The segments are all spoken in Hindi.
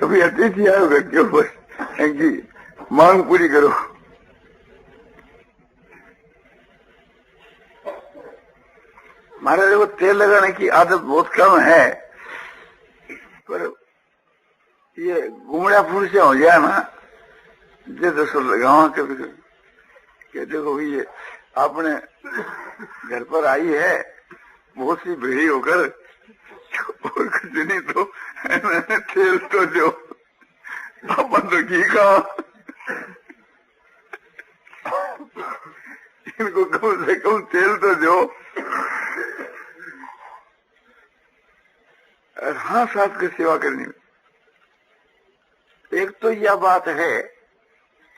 अभी अतिथि आयो करके बस इनकी मांग पूरी करो। महाराज को तेल लगाने की आदत बहुत कम है, पर ये गुमड़ा फूल से हो जाए ना, जे दसो लगावा कभी कि देखो भाई ये आपने घर पर आई है बहुत सी भेड़ी होकर, और कुछ नहीं तो तेल तो जो अपन तो घी का इनको कम से कम तेल तो जो। हाँ, साथ की सेवा करनी में एक तो यह बात है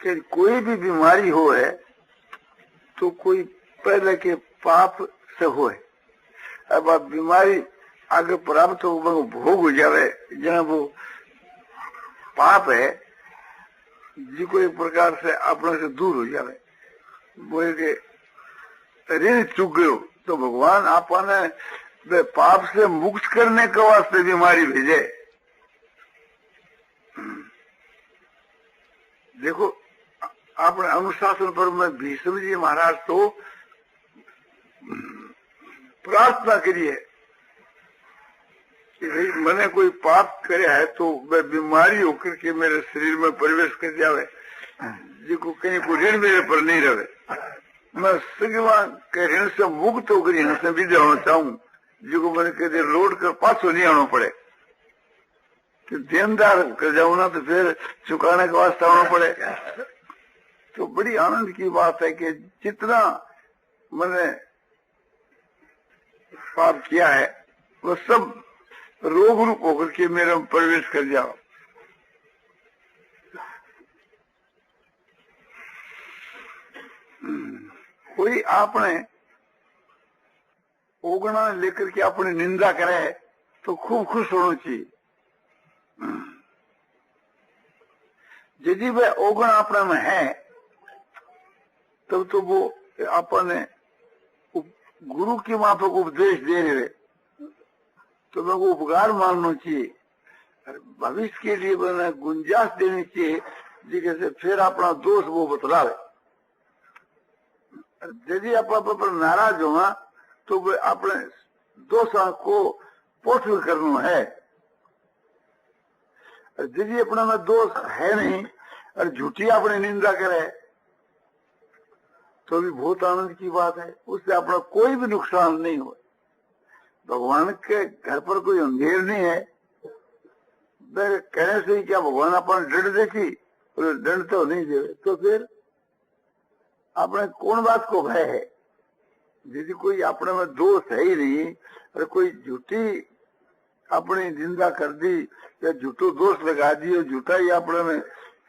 कि कोई भी बीमारी हो है तो कोई पहले के पाप से हो है। अब आप बीमारी आगे प्राप्त हो भोग हो जावे, जहाँ वो पाप है जी को एक प्रकार से अपने से दूर हो जावे, बोले के ऋण चुक गयो तो भगवान आपने पाप से मुक्त करने के वास्ते बीमारी भेजे। देखो अपने अनुशासन पर में भीष्म जी महाराज तो प्रार्थना करिए कि भाई मैंने कोई पाप करे है तो वह बीमारी होकर के मेरे शरीर में प्रवेश कर जावे, जिसको कहीं को ऋण मेरे पर नहीं रहे, मैं सगवा के ऋण से मुक्त होकर यहाँ से विदा होना चाहूँ, जिसको मैंने कह लौट कर पाछो नहीं आना पड़े। तो देनदार कर जाऊँ ना तो फिर चुकाने के वास्ते आना पड़े। तो बड़ी आनंद की बात है कि जितना मैंने पाप किया है वो सब रोग रूप होकर के मेरे में प्रवेश कर जाओ। कोई आपने ओगना लेकर के अपनी निंदा करे तो खूब खुश होना चाहिए। यदि वह ओगण अपने में है तब तो वो अपने गुरु की माफक उपदेश दे रहे तो मैं वो उपकार मानना चाहिए, भविष्य के लिए मैंने गुंजाइश देनी चाहिए जिसे फिर अपना दोष वो बतलावे। यदि आप पर नाराज होगा तो वे अपने दोषों को पोषण करना है। यदि अपना में दोष है नहीं और झूठी अपनी निंदा करे तो भी बहुत आनंद की बात है, उससे अपना कोई भी नुकसान नहीं हो। भगवान के घर पर कोई अंधेर नहीं है, कहने से ही क्या भगवान अपन दंड देखी और दंड तो नहीं दे, तो फिर अपने कौन बात को भय है। यदि कोई अपने में दोष है ही नहीं और कोई झूठी अपनी निंदा कर दी या झूठो दोष लगा दी और झूठा ही अपने में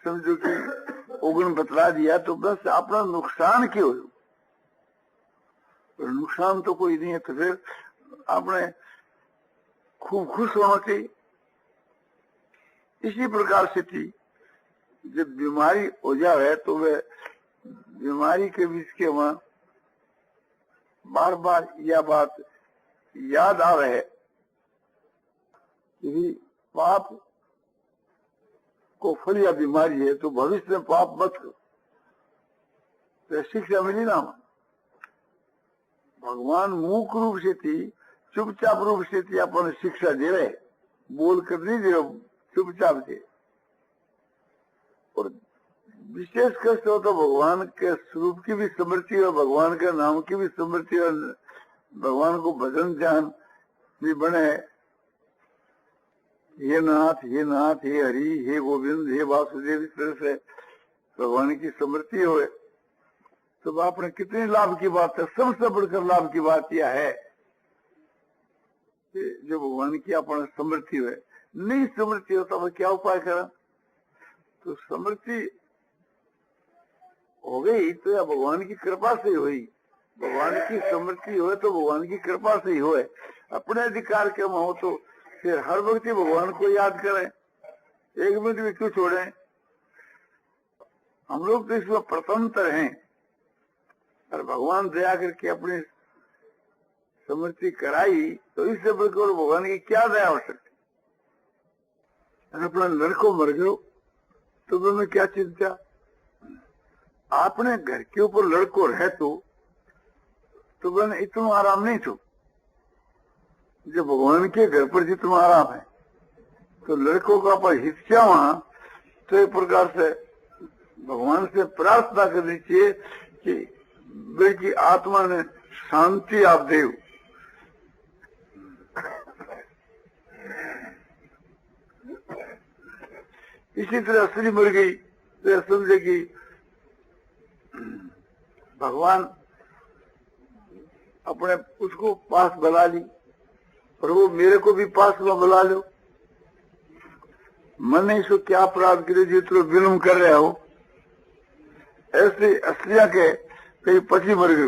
समझो कि उगन बतला दिया तो बस अपना नुकसान क्यों हो। नुकसान तो कोई नहीं है, तो फिर आपने खूब खुश होना चाहिए। इसी प्रकार से थी जब बीमारी हो जाए तो वे बीमारी के बीच के वहां बार बार यह बात याद आ रहे कि पाप को फल या बीमारी है तो भविष्य में पाप मत करो। तो शिक्षा मिली ना, भगवान मूक रूप से थी, चुपचाप रूप से थी अपन शिक्षा दे रहे, बोल कर नहीं दे रहे, चुपचाप थे। और विशेष कष्ट हो तो भगवान के स्वरूप की भी स्मृति और भगवान के नाम की भी स्मृति और भगवान को भजन ध्यान भी बने। हे नाथ हे हरि हे गोविंद हे वासुदेव, इस तरह से भगवान की स्मृति हो तो आपने कितने लाभ की बात है। सबसे बढ़कर लाभ की बात यह है कि जो भगवान की अपने स्मृति हो, नहीं स्मृति हो तो क्या उपाय करा। तो स्मृति हो गई तो या भगवान की कृपा से हुई, भगवान की स्मृति हो तो भगवान की कृपा से ही हो। अपने अधिकार के में हो तो फिर हर वक्त ही भगवान को याद करें, एक मिनट भी क्यों छोड़े। हम लोग तो इसमें प्रतंत्र हैं और भगवान दया करके अपनी स्मृति कराई तो इससे बढ़कर भगवान की क्या दया हो सकती। और अपना लड़को मर गयो तो तुम्हें क्या चिंता? आपने घर के ऊपर लड़को रहे तो मैंने इतना आराम नहीं थो। जब भगवान के घर पर जितना आराम है तो लड़कों का पर हिस्सा वहां, तो एक प्रकार से भगवान से प्रार्थना करनी चाहिए कि बल्कि आत्मा ने शांति आप दे। इसी तरह स्त्री मर गई तो समझे कि भगवान अपने उसको पास बुला ली, और वो मेरे को भी पास में बुला लो। मैंने इसको क्या अपराध करे जो तो विलम्ब कर रहे हो? ऐसे स्त्रियां के कहीं पति मर गए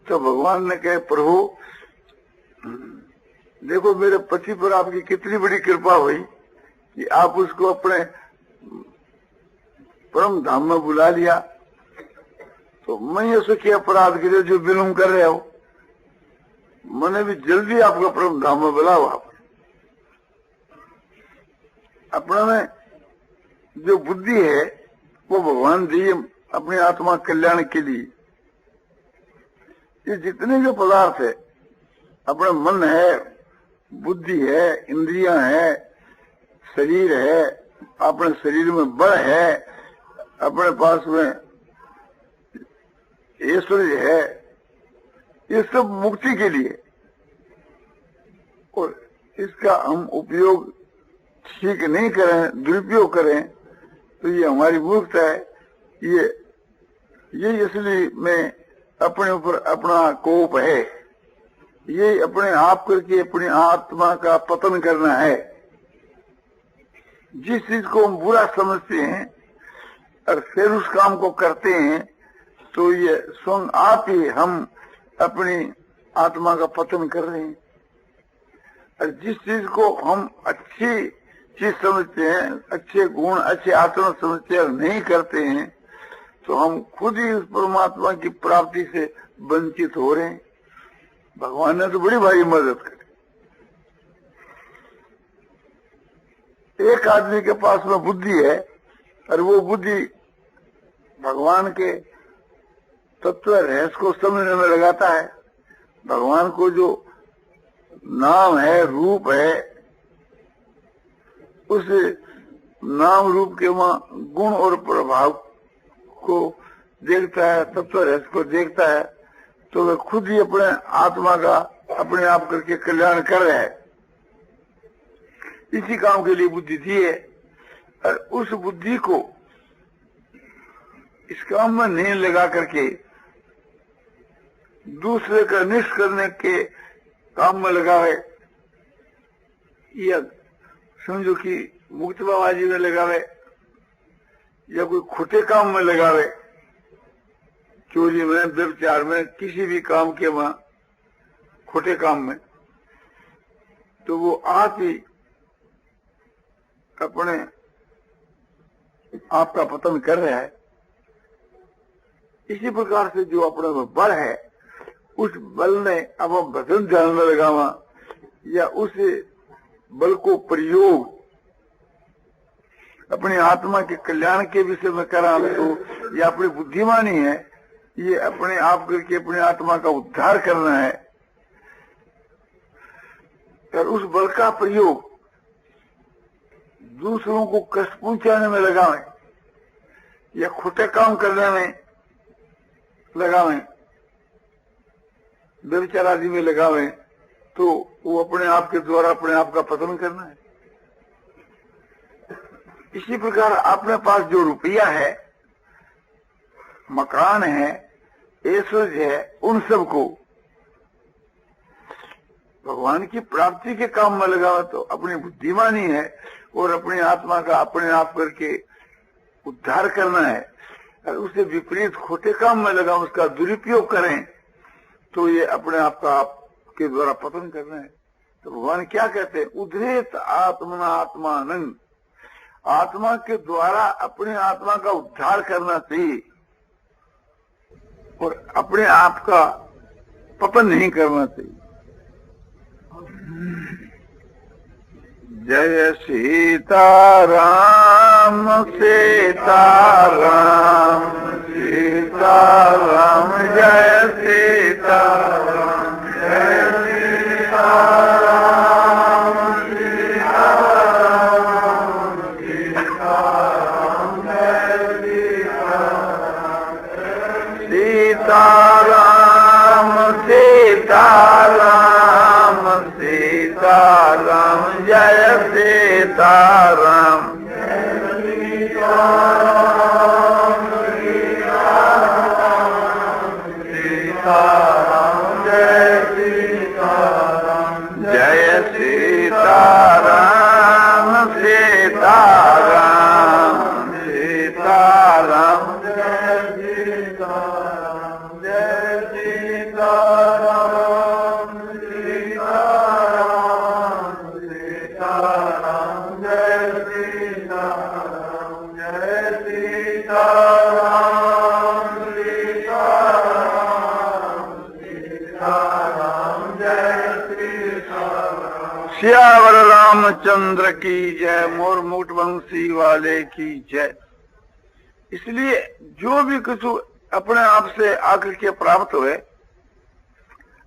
तो भगवान ने कहे प्रभु देखो मेरे पति पर आपकी कितनी बड़ी कृपा हुई कि आप उसको अपने परम धाम में बुला लिया, तो मैं ऐसे क्या अपराध करे जो विलम्ब कर रहे हो? मैंने भी जल्दी आपका परम धाम में बुलाओ। आप अपना में जो बुद्धि है वो भगवान दिए अपनी आत्मा कल्याण के लिए। ये जितने जो पदार्थ है, अपना मन है, बुद्धि है, इंद्रियां है, शरीर है, अपने शरीर में बल है, अपने पास में ऐश्वर्य है, ये सब मुक्ति के लिए, और इसका हम उपयोग ठीक नहीं करें, दुरुपयोग करें तो ये हमारी मूर्खता है। ये इसलिए मैं अपने ऊपर अपना कोप है, ये अपने आप करके अपनी आत्मा का पतन करना है। जिस चीज को हम बुरा समझते हैं और फिर उस काम को करते हैं तो ये स्वयं आप ही हम अपनी आत्मा का पतन कर रहे हैं। और जिस चीज को हम अच्छी चीज समझते हैं, अच्छे गुण, अच्छे आचरण समझते हैं और नहीं करते हैं, तो हम खुद ही उस परमात्मा की प्राप्ति से वंचित हो रहे हैं। भगवान ने तो बड़ी भारी मदद करी। एक आदमी के पास में बुद्धि है और वो बुद्धि भगवान के तत्व रहस्य को समझने में लगाता है। भगवान को जो नाम है, रूप है, उस नाम रूप के वहां गुण और प्रभाव को देखता है, तत्व रहस्य को देखता है, तो वह खुद ही अपने आत्मा का अपने आप करके कल्याण कर रहा है। इसी काम के लिए बुद्धि दी है, और उस बुद्धि को इस काम में नहीं लगा करके दूसरे का निष्ठ करने के काम में लगावे, या समझो कि मुक्तबाजी में लगावे, या कोई खोटे काम में लगावे, चोरी में, व्यभिचार में, किसी भी काम के वहां खोटे काम में, तो वो आप ही अपने आपका पतन कर रहा है। इसी प्रकार से जो अपने में बल है, उस बल ने अब हम भजन ध्यान में लगावा, या उस बल को प्रयोग अपनी आत्मा के कल्याण के विषय में करा, तो ये अपनी बुद्धिमानी है, ये अपने आप करके अपनी आत्मा का उद्धार करना है। और उस बल का प्रयोग दूसरों को कष्ट पहुंचाने में लगावें, या खोटे काम करने में लगावें, व्यभिचार आदि में लगावें, तो वो अपने आप के द्वारा अपने आप का पतन करना है। इसी प्रकार अपने पास जो रुपया है, मकान है, ऐश्वर्य है, उन सबको भगवान की प्राप्ति के काम में लगावा, तो अपनी बुद्धिमानी है और अपनी आत्मा का अपने आप करके उद्धार करना है। और उसे विपरीत खोटे काम में लगा, उसका दुरुपयोग करें, तो ये अपने आप का आपके द्वारा पतन करना है। तो भगवान क्या कहते हैं? उद्धरेत आत्मना आत्मानं, आत्मा के द्वारा अपने आत्मा का उद्धार करना चाहिए और अपने आप का पतन नहीं करना चाहिए। जय सीताराम सीताराम सीताराम जय सीताराम जय सीताराम सीताराम सीताराम जय सीताराम सीताराम सीताराम जय सीताराम सीताराम जय सीताराम जय सीताराम सीताराम सीताराम जय सीताराम जय सीताराम सीताराम सीताराम जय सीताराम जय सीताराम सीताराम सीताराम जय सीताराम। सियावर रामचंद्र की जय, मोर मुकुट वंशी वाले की जय। इसलिए जो भी कुछ अपने आप से आकर के प्राप्त हुए,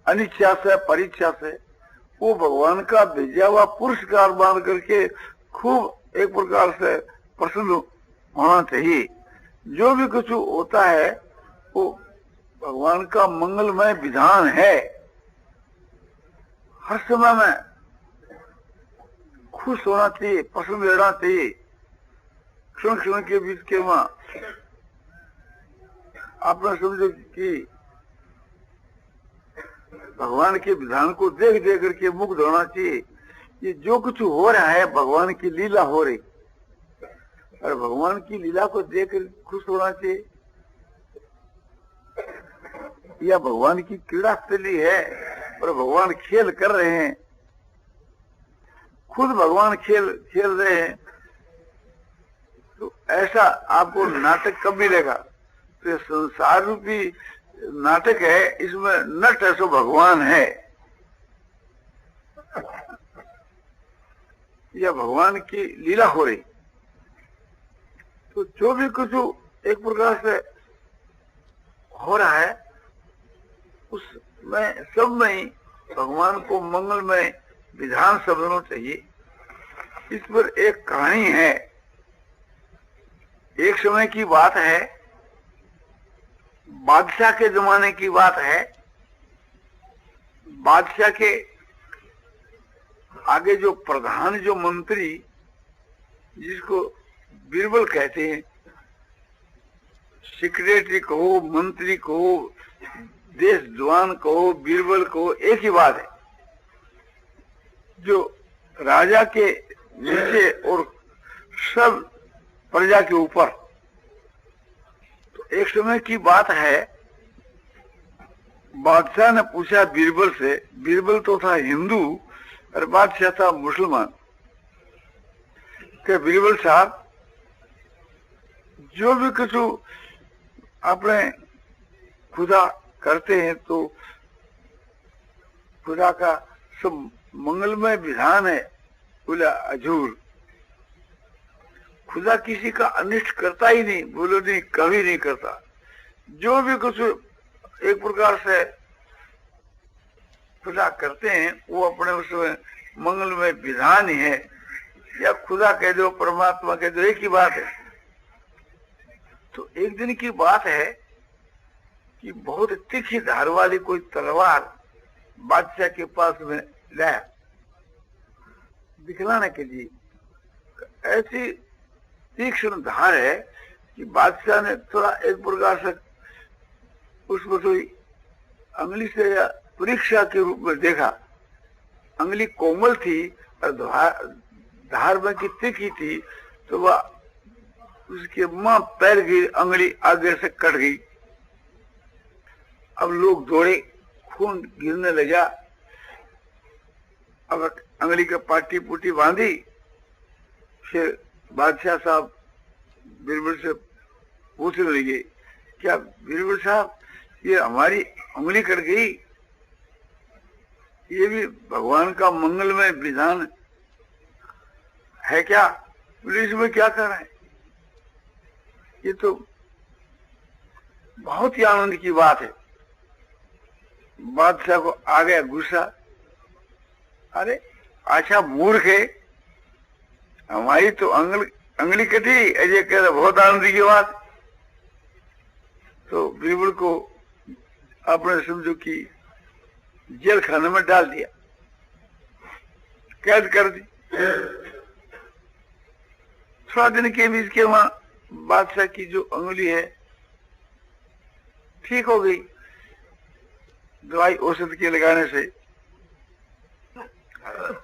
अनिच्छा से परीक्षा से, वो भगवान का भेजा हुआ पुरस्कार मान करके खूब एक प्रकार से प्रसन्न होना चाहिए। जो भी कुछ होता है वो भगवान का मंगलमय विधान है। हर समय में खुश होना चाहिए, प्रसन्न रहना चाहिए। क्षण क्षण के बीच के वहां आपने समझो कि भगवान के विधान को देख देख करके मुग्ध होना चाहिए। ये जो कुछ हो रहा है भगवान की लीला हो रही, और भगवान की लीला को देख कर खुश होना चाहिए। यह भगवान की क्रीड़ा स्थली है और भगवान खेल कर रहे हैं, खुद भगवान खेल रहे हैं। तो ऐसा आपको नाटक कब मिलेगा? तो संसार रूपी नाटक है, इसमें नट है सो भगवान है। यह भगवान की लीला हो रही। तो जो भी कुछ एक प्रकार से हो रहा है उसमें सब में ही भगवान को मंगलमय विधान समझना चाहिए। इस पर एक कहानी है। एक समय की बात है, बादशाह के जमाने की बात है। बादशाह के आगे जो प्रधान, जो मंत्री, जिसको बीरबल कहते हैं, सेक्रेटरी कहो, मंत्री कहो, देश जवान कहो, बीरबल कहो, एक ही बात है। जो राजा के नीचे और सब प्रजा के ऊपर। तो एक समय की बात है, बादशाह ने पूछा बीरबल से, बीरबल तो था हिंदू और बादशाह था मुसलमान, कि बीरबल साहब जो भी कुछ अपने खुदा करते हैं तो खुदा का सब मंगलमय विधान है। बोला हजूर, खुदा किसी का अनिष्ट करता ही नहीं। बोलो नहीं, कभी नहीं करता। जो भी कुछ एक प्रकार से खुदा करते हैं वो अपने उसमें मंगलमय विधान ही है। या खुदा कह दो, परमात्मा कह दो, एक ही बात है। तो एक दिन की बात है कि बहुत तीखी धार वाली कोई तलवार बादशाह के पास में लाया दिखलाने के लिए। ऐसी तीक्ष्ण धार है कि बादशाह ने थोड़ा एक प्रकार से उसको थोड़ी अंगली से या परीक्षा के रूप में देखा। अंगली कोमल थी और धार में की तीखी थी, तो वह उसके मां पैर गई, अंगली आगे से कट गई। अब लोग दौड़े, खून गिरने लगा। अब अंगली का पाटी पुटी बांधी। फिर बादशाह साहब बीरबल से पूछने लगे, क्या बीरबल साहब ये हमारी उंगली कट गई? ये भी भगवान का मंगलमय विधान है क्या? बोले इसमें क्या कर रहे हैं? ये तो बहुत ही आनंद की बात है। बादशाह को आ गया गुस्सा, अरे अच्छा मूर्ख है, हमारी तो अंगली कटी, अजय कह रहा बहुत आनंद की बात। तो बीरबल को आपने समझो कि जेल खाने में डाल दिया, कैद कर दी। थोड़ा दिन के बीच के वहां बादशाह की जो अंगुली है ठीक हो गई, दवाई औषध के लगाने से।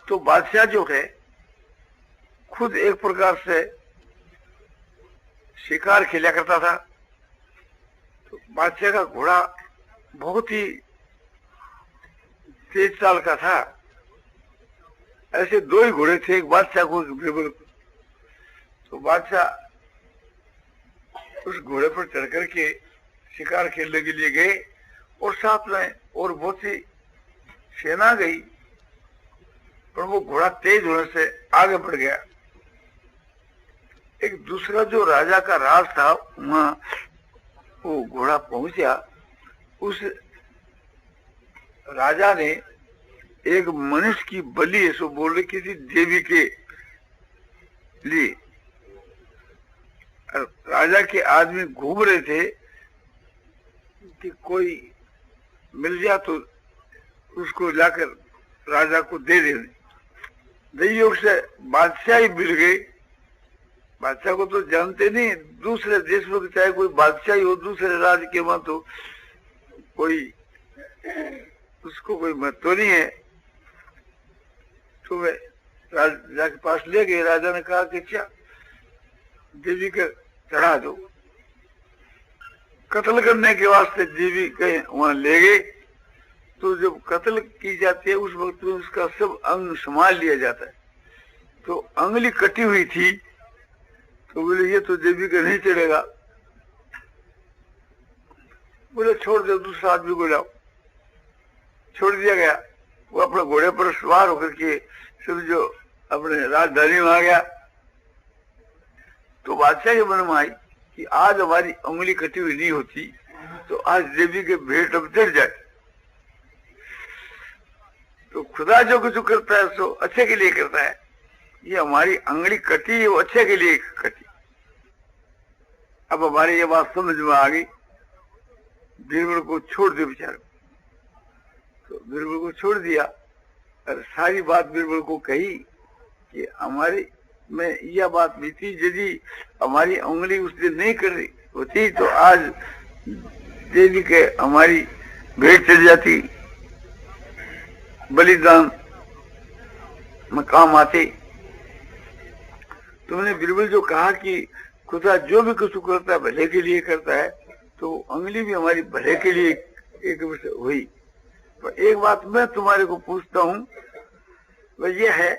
तो बादशाह जो है खुद एक प्रकार से शिकार खेला करता था। तो बादशाह का घोड़ा बहुत ही तेज चाल का था। ऐसे दो ही घोड़े थे, एक बादशाह को, एक बीरबल को। तो बादशाह उस घोड़े पर चढ़ करके शिकार खेलने के लिए गए और साथ में और बहुत सी सेना गई, पर वो घोड़ा तेज होने से आगे बढ़ गया। एक दूसरा जो राजा का राज था वहां वो घोड़ा पहुंचा। उस राजा ने एक मनुष्य की बलि ऐसो बोल रहे किसी देवी के लिए, राजा के आदमी घूम रहे थे कि कोई मिल जाए तो उसको लाकर राजा को दे देने। दैयोग से बादशाह ही मिल गए। बादशाह को तो जानते नहीं, दूसरे देश में चाहे कोई बादशाह ही हो दूसरे राज्य के, वहां तो कोई उसको कोई महत्व नहीं है। तो वे राजा के पास ले गए। राजा ने कहा कि क्या देवी का चढ़ा दो। कत्ल करने के वास्ते देवी के वहां ले गए। तो जब कत्ल की जाती है उस वक्त में उसका सब अंग संभाल लिया जाता है। तो अंगुली कटी हुई थी, तो बोले ये तो देवी का नहीं चढ़ेगा। बोले छोड़ दो, दूसरा आदमी को लाओ। छोड़ दिया गया। वो अपने घोड़े पर सवार होकर के समझो अपने राजधानी में आ गया। तो बादशाह के मन में आई कि आज हमारी उंगली कटी हुई नहीं होती तो आज देवी के भेंट अब चढ़ जाए। तो खुदा जो कुछ करता है सो अच्छे के लिए करता है। ये हमारी अंगली कटी है वो अच्छे के लिए कटी। अब हमारी ये बात समझ में आ गई। बीरबल को छोड़ दे बेचारे। तो बीरबल को छोड़ दिया और सारी बात बीरबल को कही कि हमारी में यह बात बीती, यदि हमारी उंगली उस दिन नहीं कर रही होती तो आज देवी के हमारी भेंट चल जाती, बलिदान में काम आते। तुमने बीरबल जो कहा कि खुदा जो भी कुछ करता है भले के लिए करता है, तो उंगली भी हमारी भले के लिए एक हुई। पर एक बात मैं तुम्हारे को पूछता हूँ, वह यह है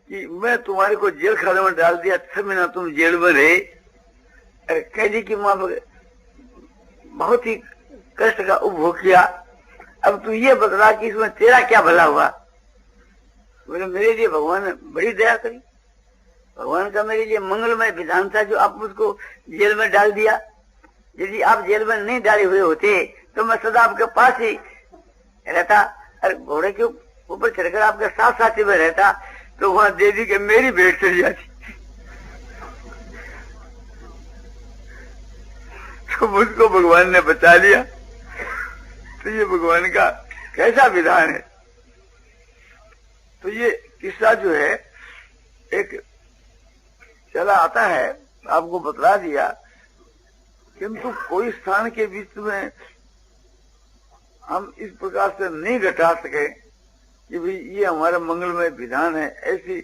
कि मैं तुम्हारे को जेल खाने में डाल दिया, 6 महीना तुम जेल में रहे, कैदी की माँ बहुत ही कष्ट का उपभोग किया। अब तू ये बतला कि इसमें तेरा क्या भला हुआ। बोले मेरे लिए भगवान ने बड़ी दया करी, भगवान का मेरे लिए मंगलमय विधान था जो आप मुझको जेल में डाल दिया। यदि आप जेल में नहीं डाले हुए होते तो मैं सदा आपके पास ही रहता और घोड़े के ऊपर चढ़कर आपके साथ साथी में रहता, तो वहां देवी के मेरी भेंट चली जाती। तो मुझको भगवान ने बचा लिया। तो ये भगवान का कैसा विधान है। तो ये किस्सा जो है एक चला आता है, आपको बतला दिया, किंतु कोई स्थान के बीच में हम इस प्रकार से नहीं घटा सके कि भाई ये हमारा मंगलमय विधान है। ऐसी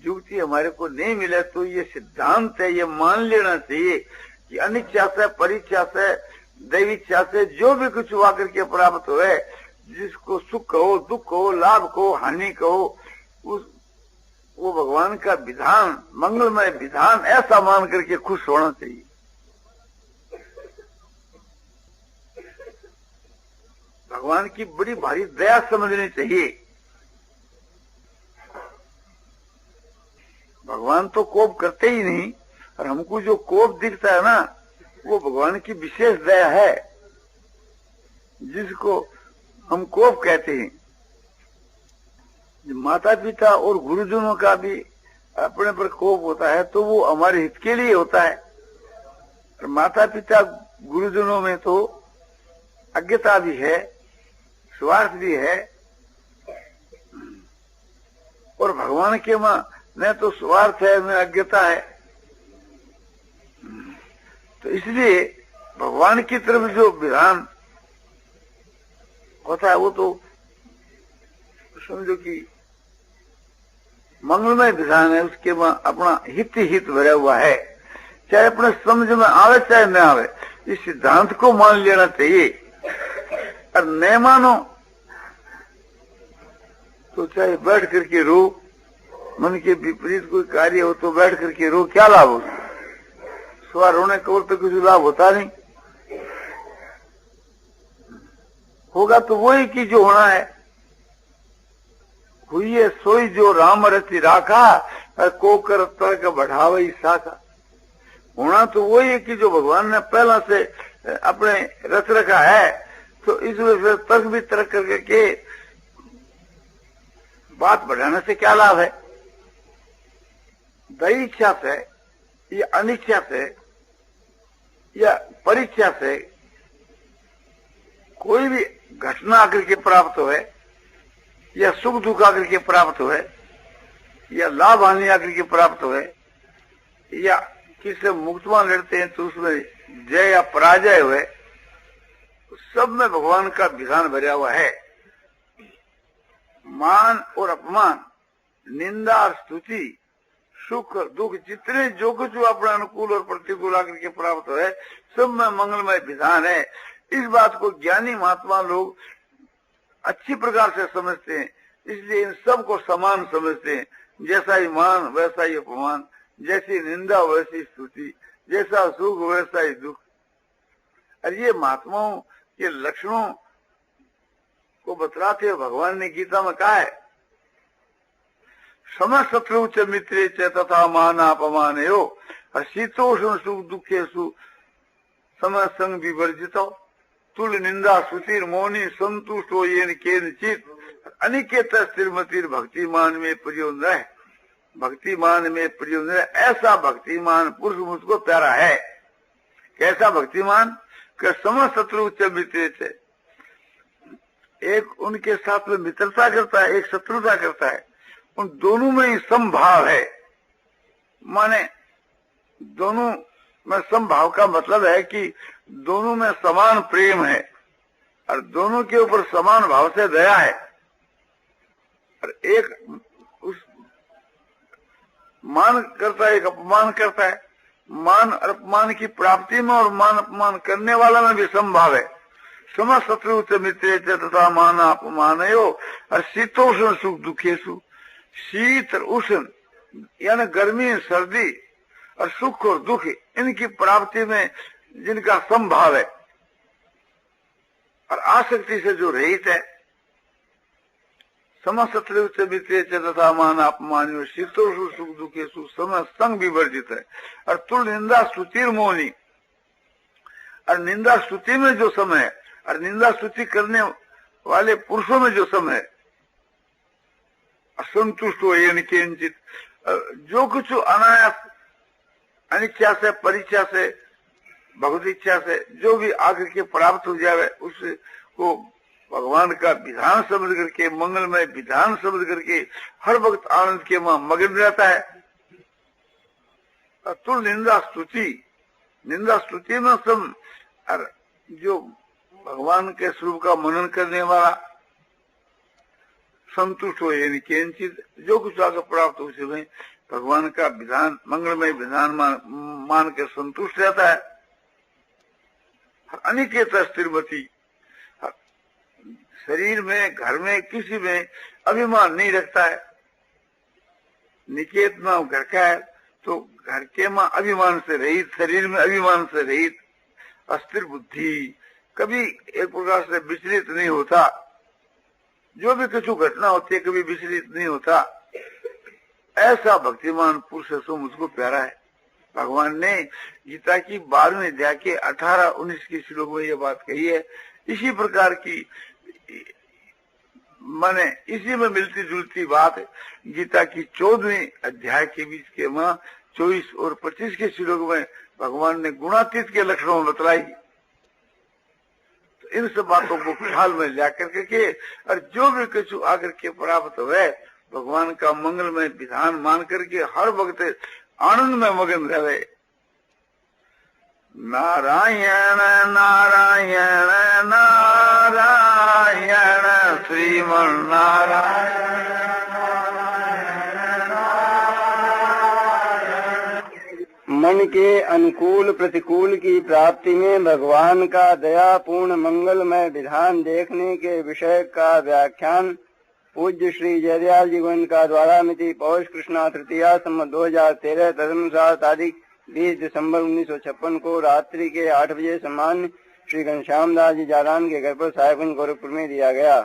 युक्ति हमारे को नहीं मिले तो ये सिद्धांत है, ये मान लेना चाहिए कि अनिच्छा से, परिच्छा से, दैविच्छा से जो भी कुछ हुआ करके प्राप्त हो है, जिसको सुख कहो, दुख कहो, लाभ कहो, हानि कहो, उस वो भगवान का विधान, मंगलमय विधान ऐसा मान करके खुश होना चाहिए। भगवान की बड़ी भारी दया समझनी चाहिए। भगवान तो कोप करते ही नहीं, और हमको जो कोप दिखता है ना, वो भगवान की विशेष दया है, जिसको हम कोप कहते हैं। माता पिता और गुरुजनों का भी अपने पर कोप होता है तो वो हमारे हित के लिए होता है। और माता पिता गुरुजनों में तो अज्ञता भी है, स्वार्थ भी है, और भगवान के मां न तो स्वार्थ है न अज्ञता है। तो इसलिए भगवान की तरफ जो विधान होता है वो तो समझो कि मंगलमय विधान है, उसके में अपना हित ही हित भरा हुआ है, चाहे अपने समझ में आवे चाहे न आवे, इस सिद्धांत को मान लेना चाहिए। और न मानो तो चाहे बैठ करके रो, मन के विपरीत कोई कार्य हो तो बैठ करके रो, क्या लाभ हो? सुबह रोने को तो कुछ लाभ होता नहीं, होगा तो वही कि जो होना है। हुई है सोई जो राम रचि राखा, को कर तर्क बढ़ावे साखा। होना तो वही है कि जो भगवान ने पहला से अपने रच रखा है, तो इस वजह से तर्क भी तर्क करके बात बढ़ाने से क्या लाभ है? दैवी इच्छा से या अनिच्छा से या परीक्षा से कोई भी घटना आकर के प्राप्त हो, या सुख दुख आकर के प्राप्त हो, या लाभ हानि आकर के प्राप्त हो, या किससे मुक्तमान लड़ते हैं तो उसमें जय या पराजय हुए, सब में भगवान का विधान भरा हुआ है। मान और अपमान, निंदा और स्तुति, सुख और दुख, जितने जो कुछ अपने अनुकूल और प्रतिकूल आकर के प्राप्त हो, सब में मंगलमय विधान है। इस बात को ज्ञानी महात्मा लोग अच्छी प्रकार से समझते हैं, इसलिए इन सब को समान समझते हैं। जैसा ही मान वैसा ही अपमान, जैसी निंदा वैसी स्तुति, जैसा सुख वैसा ही दुख। और ये महात्माओं के लक्षणों को बतलाते हुए भगवान ने गीता में कहा है, सम शत्रु च मित्रे च तथा मान अपमान हो, शीतोष्ण सुख दुखेषु सम संग विवर्जितो, तुल निंदा सुतिर मौनी संतुष्टो येन केनचित, अनिकेत स्थिरमतिर भक्तिमान में प्रियोन रहे। भक्तिमान में प्रियोन रहे, ऐसा भक्तिमान पुरुष मुझको प्यारा है। कैसा भक्तिमान? कि सम शत्रु च मित्रे च, एक उनके साथ में मित्रता करता है, एक शत्रुता करता है, उन दोनों में ही समभाव है। माने दोनों में समभाव का मतलब है कि दोनों में समान प्रेम है और दोनों के ऊपर समान भाव से दया है। और एक उस मान करता है, एक अपमान करता है। मान और अपमान की प्राप्ति में और मान अपमान करने वाला में भी समभाव है। सम शत्रु च मित्रे च तथा मान अपमान हो, और शीतोष्ण सुख दुखेषु, शीत और उष्ण यानी गर्मी सर्दी और सुख और दुख, इनकी प्राप्ति में जिनका समभाव है और आसक्ति से जो रहित है। सम शत्रु च मित्रे च तथा मान अपमान हो, शीतोष्ण सुख दुखेषु सम संग विवर्जित है। और तुल निंदा स्तुतिर मौनी, और निंदा स्तुति में जो समय है और निंदा स्तुति करने वाले पुरुषों में जो समय है, असंतुष्ट हो ये किंचित, जो कुछ अनायास अनिच्छा से परीक्षा से भगवत इच्छा से जो भी आकर के प्राप्त हो जाए, उसको भगवान का विधान समझ करके, मंगलमय विधान समझ करके हर वक्त आनंद के मग्न रहता है। तुल निंदा स्तुति, निंदा स्तुति में सम, और जो भगवान के स्वरूप का मनन करने वाला संतुष्ट हो यानी किंचित, जो कुछ आगे प्राप्त हो उसे में भगवान का विधान, मंगलमय विधान मान के संतुष्ट रहता है। अनिकेत स्थिरमती, शरीर में, घर में, किसी में अभिमान नहीं रखता है। निकेत में घर का है तो घर के मां अभिमान से रहित, शरीर में अभिमान से रहित, अस्थिर बुद्धि, कभी एक प्रकार से विचलित नहीं होता। जो भी कुछ घटना होती है कभी विचलित नहीं होता। ऐसा भक्तिमान पुरुष है सो मुझको प्यारा है। भगवान ने गीता की 12वें अध्याय के 18-19 के श्लोक में ये बात कही है। इसी प्रकार की माने इसी में मिलती जुलती बात गीता की 14वें अध्याय के बीच के 24 और 25 के श्लोक में भगवान ने गुणातीत के लक्षणों में बतलाई। तो इन सब बातों को ख्याल में ला करके और जो भी कुछ आकर के प्राप्त हुए भगवान का मंगलमय विधान मान करके हर वक्त आनंद में मगन रहे। नारायण नारायण नारायण श्रीमन नारायण। मन के अनुकूल प्रतिकूल की प्राप्ति में भगवान का दयापूर्ण मंगलमय विधान देखने के विषय का व्याख्यान पूज्य श्री जयदयाल जी गोविंद का द्वारा मिति पौष कृष्णा तृतीया संवत 2013 तदनुसार तारीख 20 दिसंबर 1956 को रात्रि के 8 बजे सम्मान श्री घनश्याम दास जी जारान के घर पर साहेबगंज गोरखपुर में दिया गया।